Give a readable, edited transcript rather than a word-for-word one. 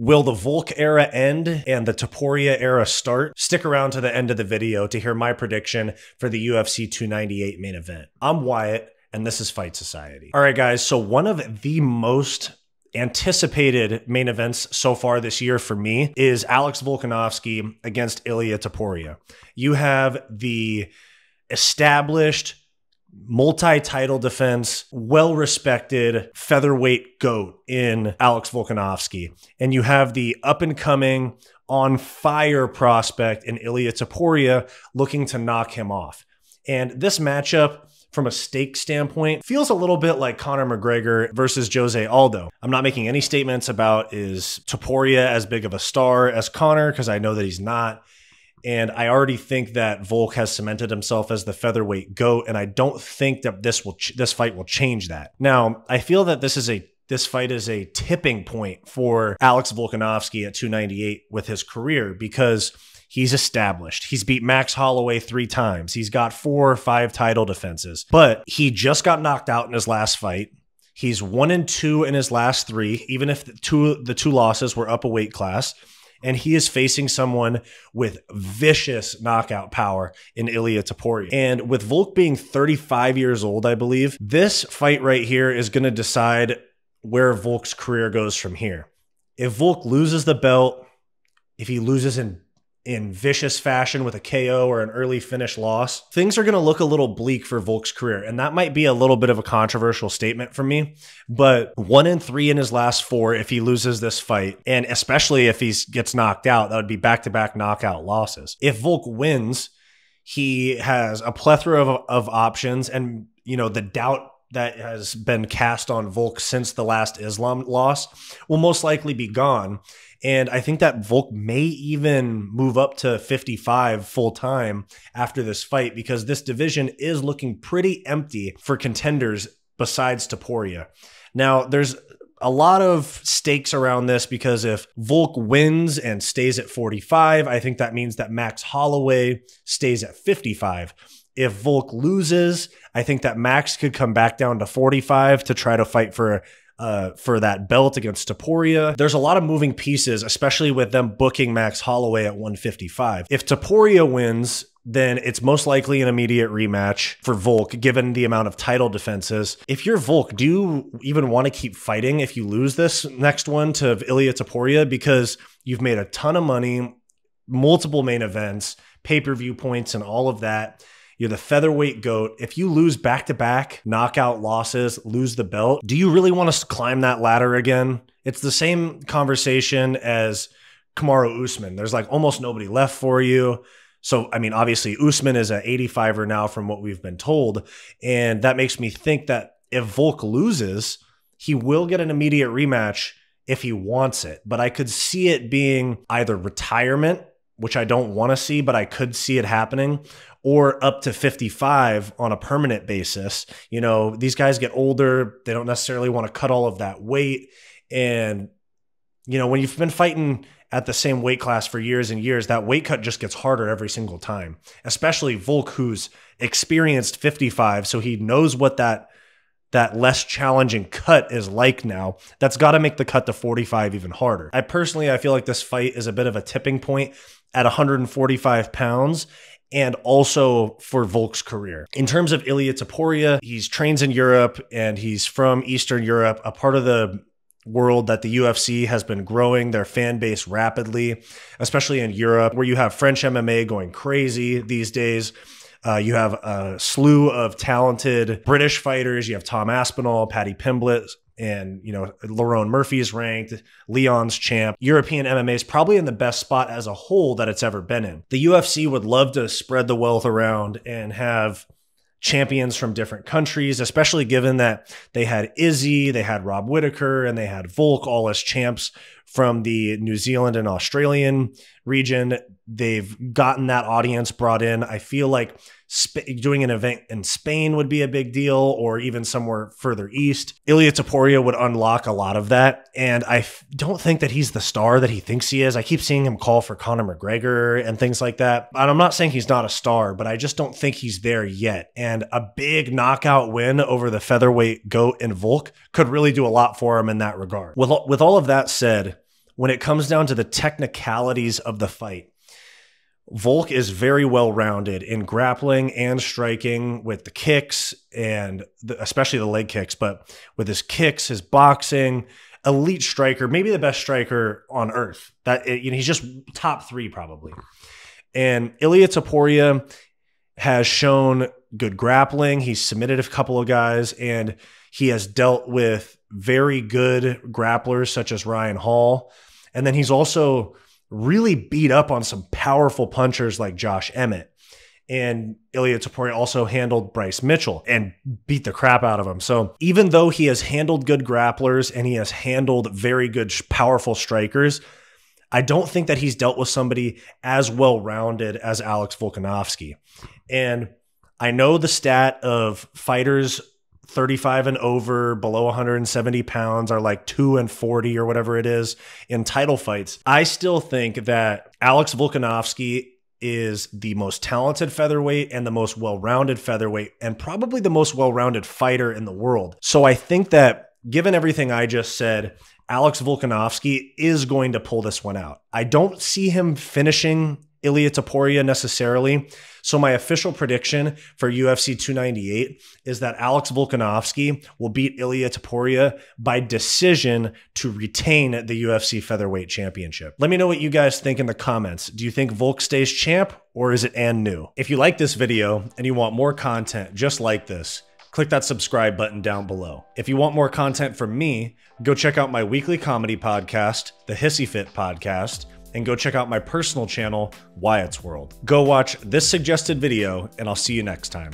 Will the Volk era end and the Topuria era start? Stick around to the end of the video to hear my prediction for the UFC 298 main event. I'm Wyatt, and this is Fight Society. All right, guys, so one of the most anticipated main events so far this year for me is Alex Volkanovski against Ilia Topuria. You have the established multi-title defense, well-respected featherweight GOAT in Alex Volkanovski. And you have the up-and-coming, on-fire prospect in Ilia Topuria looking to knock him off. And this matchup, from a stake standpoint, feels a little bit like Conor McGregor versus Jose Aldo. I'm not making any statements about is Topuria as big of a star as Conor, because I know that he's not. And I already think that Volk has cemented himself as the featherweight GOAT, and I don't think that this fight will change that. Now, I feel that this fight is a tipping point for Alex Volkanovski at 298 with his career, because he's established. He's beat Max Holloway 3 times. He's got 4 or 5 title defenses, but he just got knocked out in his last fight. He's 1-2 in his last 3, even if the two losses were up a weight class. And he is facing someone with vicious knockout power in Ilia Topuria. And with Volk being 35 years old, I believe, this fight right here is going to decide where Volk's career goes from here. If Volk loses the belt, if he loses in vicious fashion with a KO or an early finish loss, things are going to look a little bleak for Volk's career. And that might be a little bit of a controversial statement from me, but 1-3 in his last 4 if he loses this fight, and especially if he gets knocked out, that would be back-to-back knockout losses. If Volk wins, he has a plethora of options, and you know, the doubt that has been cast on Volk since the last Islam loss will most likely be gone. And I think that Volk may even move up to 55 full-time after this fight, because this division is looking pretty empty for contenders besides Topuria. Now, there's a lot of stakes around this, because if Volk wins and stays at 45, I think that means that Max Holloway stays at 55. If Volk loses, I think that Max could come back down to 45 to try to fight for that belt against Topuria. There's a lot of moving pieces, especially with them booking Max Holloway at 155. If Topuria wins, then it's most likely an immediate rematch for Volk, given the amount of title defenses. If you're Volk, do you even want to keep fighting if you lose this next one to Ilia Topuria? Because you've made a ton of money, multiple main events, pay-per-view points, and all of that. You're the featherweight GOAT. If you lose back-to-back knockout losses, lose the belt, do you really want to climb that ladder again? It's the same conversation as Kamaru Usman. There's like almost nobody left for you. So, I mean, obviously Usman is an 85er now from what we've been told. And that makes me think that if Volk loses, he will get an immediate rematch if he wants it. But I could see it being either retirement, which I don't want to see, but I could see it happening, or up to 55 on a permanent basis. You know, these guys get older. They don't necessarily want to cut all of that weight. And, you know, when you've been fighting at the same weight class for years and years, that weight cut just gets harder every single time, especially Volk, who's experienced 55. So he knows what that less challenging cut is like now. That's got to make the cut to 45 even harder. I feel like this fight is a bit of a tipping point at 145 pounds, and also for Volk's career. In terms of Ilia Topuria, he trains in Europe, and he's from Eastern Europe, a part of the world that the UFC has been growing their fan base rapidly, especially in Europe, where you have French MMA going crazy these days. You have a slew of talented British fighters. You have Tom Aspinall, Paddy Pimblett, and, you know, Lerone Murphy's ranked, Leon's champ. European MMA is probably in the best spot as a whole that it's ever been in. The UFC would love to spread the wealth around and have champions from different countries, especially given that they had Izzy, they had Rob Whittaker, and they had Volk all as champs from the New Zealand and Australian region. They've gotten that audience brought in. I feel like doing an event in Spain would be a big deal, or even somewhere further east. Ilia Topuria would unlock a lot of that, and I don't think that he's the star that he thinks he is. I keep seeing him call for Conor McGregor and things like that, and I'm not saying he's not a star, but I just don't think he's there yet. And a big knockout win over the featherweight GOAT in Volk could really do a lot for him in that regard. With all of that said, when it comes down to the technicalities of the fight, Volk is very well-rounded in grappling and striking with the kicks and especially the leg kicks, but with his kicks, his boxing, elite striker, maybe the best striker on earth. He's just top 3 probably. And Ilia Topuria has shown good grappling. He's submitted a couple of guys, and he has dealt with very good grapplers such as Ryan Hall. And then he's also really beat up on some powerful punchers like Josh Emmett. And Ilia Topuria also handled Bryce Mitchell and beat the crap out of him. So even though he has handled good grapplers and he has handled very good, powerful strikers, I don't think that he's dealt with somebody as well-rounded as Alex Volkanovski. And I know the stat of fighters 35 and over, below 170 pounds, are like 2-40 or whatever it is in title fights. I still think that Alex Volkanovski is the most talented featherweight and the most well-rounded featherweight and probably the most well-rounded fighter in the world. So I think that given everything I just said, Alex Volkanovski is going to pull this one out. I don't see him finishing Ilia Topuria necessarily. So my official prediction for UFC 298 is that Alex Volkanovski will beat Ilia Topuria by decision to retain the UFC featherweight championship. Let me know what you guys think in the comments. Do you think Volk stays champ, or is it and new? If you like this video and you want more content just like this, click that subscribe button down below. If you want more content from me, go check out my weekly comedy podcast, the Hissyfit podcast, and go check out my personal channel, Wyatt's World. Go watch this suggested video, and I'll see you next time.